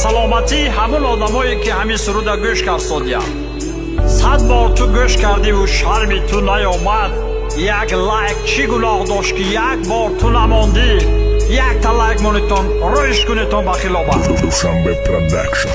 саломатии ҳамон одамое ки ҳамин суруда гӯш кард содия. 100 бор ту гӯш кардиву шарми ту наёмад. Як лайк чӣ гуноҳ дошт ки як бор ту намондӣ. Якта лайкмонитон рӯиш кунитон ба хилофат. Душанбе продакшн.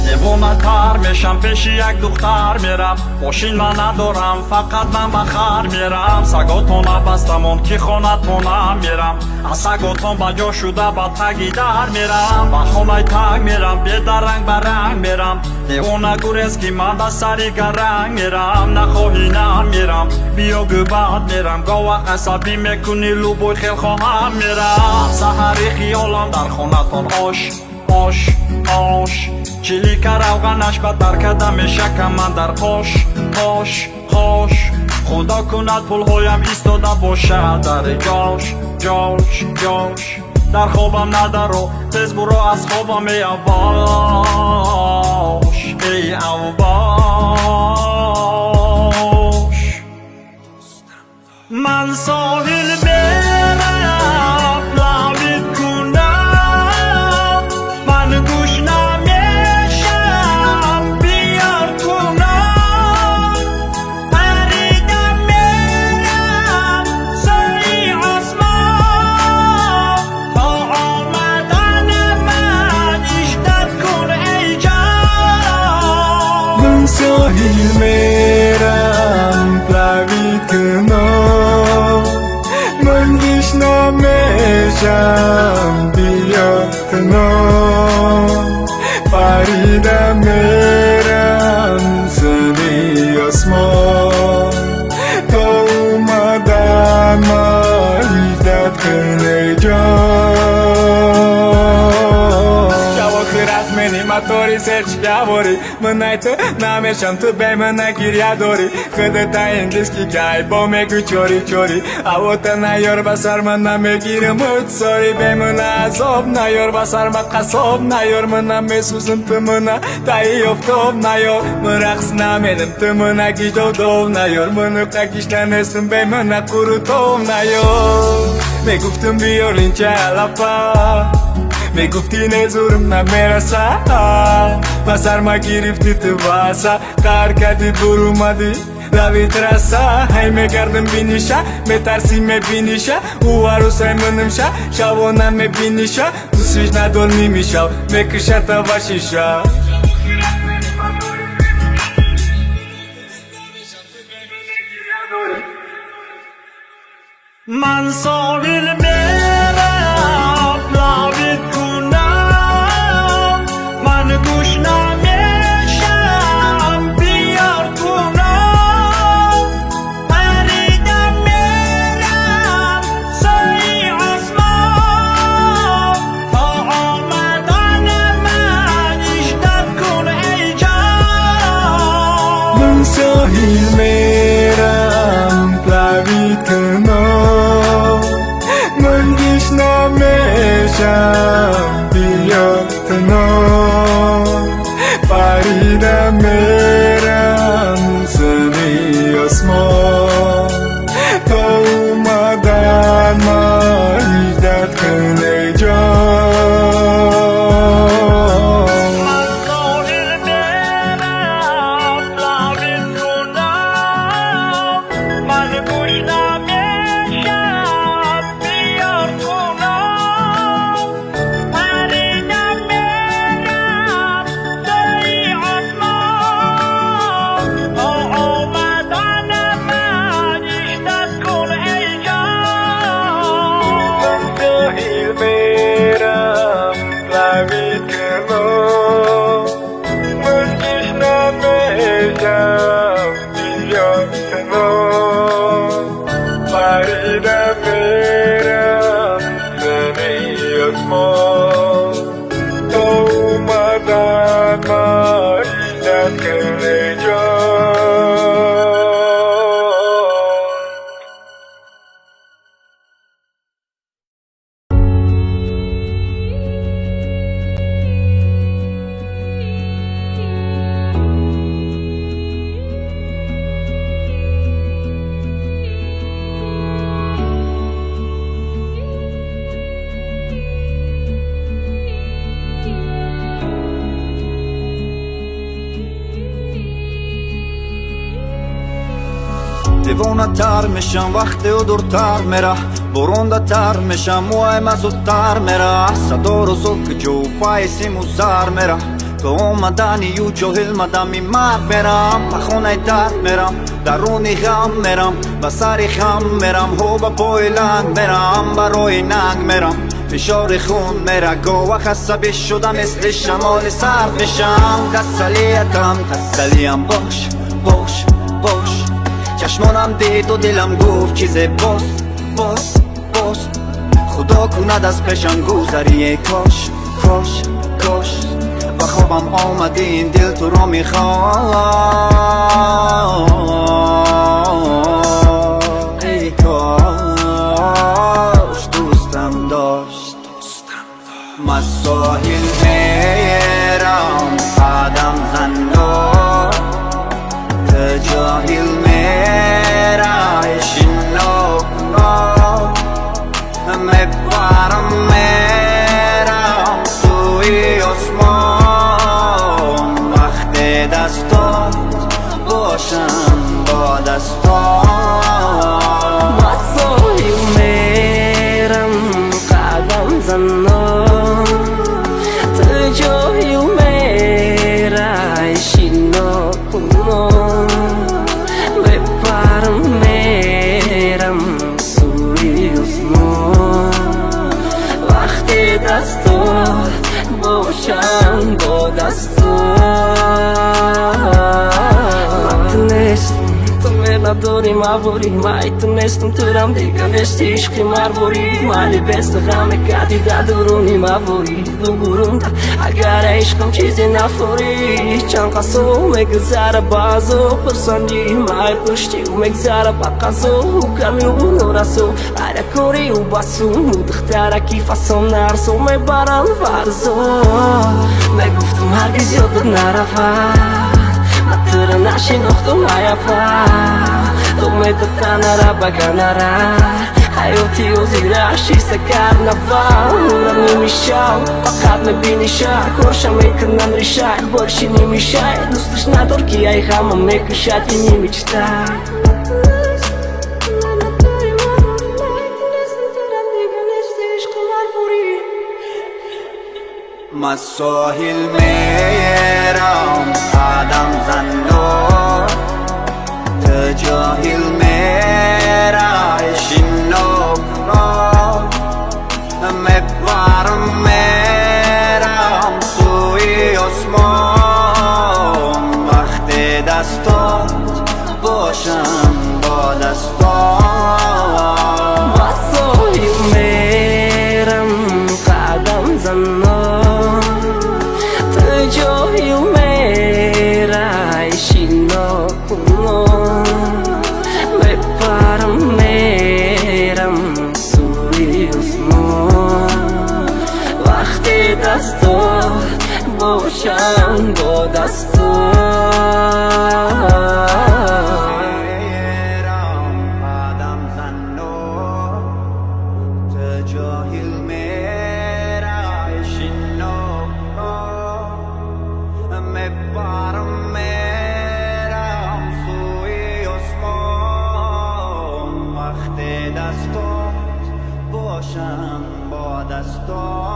девонатар мешам пеши як духтар мерам. Мошин ман надорам, фақат ман ба хар мерам. Саготон абастамон ки хонатонам мерам. аз саготон ба ҷо шуда ба таги дар мерам. ба хонаи таг мерам, бедаранг ба ранг мерам. девона гурез ки ман ба сари гаранг мерам. нахоҳӣ нам мерам, биё гӯбат мерам. гоҳ асабӣ мекунӣ лубой хел хоҳам мерам. саҳари хиёлам дар хонатон ош ош ош. чилика равғанаш ба таркада мешакам ман дар хош хош хош. худо кунад пулҳоям истода бошад дар ҷош ҷош ҷош. дар хобам надаро тез буро аз хобам эй авбош эй авбош. ман соҳил мерам лавит кунам. ман гӯш намешам биёр кунам. паридам мерам сои осмон. то омадани ман иштат кун эй ҷон. ман соҳил мерам плавид кунам. ман гӯш намешам биёр кунам. паридам мерам сои осмон. то омадан ман иштат кун эй ҷон. ҷавохир аз мени матори серчиявори. мынай ту намешам ту бемана гиря дорӣ. худата индиски кай бо мегӯ чори чори. авота наёр ба сарма намегирам утсори. бемана азоб наёр ба сарма қасоб наёр. мана месӯзам ту мана таи офтоб наёр. ман рақс наменам ту мана гиҷодов наёр. ману қагишнанесам бемана қурутов наёр. мегуфтам биёр инча алафа. мегуфти незурм намераса. ба сарма гирифти ту васа. қар кади бурумади равид раса. ҳай мегардам биниша метарсӣ мебиниша. ӯ арӯсай манамша шавона мебиниша. дӯстиш надор нимишав мекушата ба шиша. ман соҳил мерам лавит кунам. ман гӯш намешам биёр кунам. паридам мерам сои осмон. то омадани ман иштат кун эй ҷон. ман соҳил мерам плавид кунам. ман гӯш намешам биёр кунам. паридам мерам сои осмон. то омадан ман иштат кун эй ҷон. ман соҳил мерам лавит кунам. ман гӯш намешам دیوانه‌تر میشم وقتی و دورتر میره برنده‌تر میشم موهایم زودتر میره صدا رو زود جو پای سیم و زر میره تو اومدنی و جاهل مدمی مرگ میرم به خونه درد میرم درونی غم میرم به سری خم میرم و به پای لنگ میرم برای ننگ میرم فشار خون میره گاه عصبی شدم مثل شمال سرد میشم تسلیم باش باش باش چشمانم دید و دلم گفت چیز باست خدا کند از پیشم گذری کاش با خوابم آمده این دل تو را میخواد ای کاش دوستم داشت ما ساحل میرم قدم زنم تو جاهل میرم شنو میبرم میرم سوی آسمان وقت دستات باشم با دستات ما ساحل میرم قدم زنم تو جاهل میرم شنا کنم میبرم میرم سوی آسمان وقت دستات باشم با دستات نداری مواری میتونستم ترم دیگه نشتی عشقی مرواری مالی بست غمه کردی در درونی مواری دو گرونده اگر عشقم چیزی نفوری چند قصو مگذره بازو پرسندی مای پشتی و مگذره بقصو و کمی و نورسو عره کوری و بسو مدختره کیفاسم نرسو میبرم فرزو میگفتم هرگز یادت نرفت تر نشناختم نیافت تو میتونی بگنره حیاتی و زیرشی سکر نفر نمیشم فقط میبینیشه کارشم میکنن ریشه بارشی نمیشه دوستش ندار که ای غمم میکشد این نمیچته ما ساحل میرم قدم زنم تو جاهل میرم شنو کنم میبرم میرم سوی آسمان وقت دستات باشم با دستات ما ساحل میرم قدم زنم تو جاهل میرم شنا کنم میبرم میرم سوی آسمان وقت دستات باشم با دستات میرم قدم زنم تو جاهل میرم شنو کنم میبرم میرم سوی آسمان وقت دستات باشم با دستات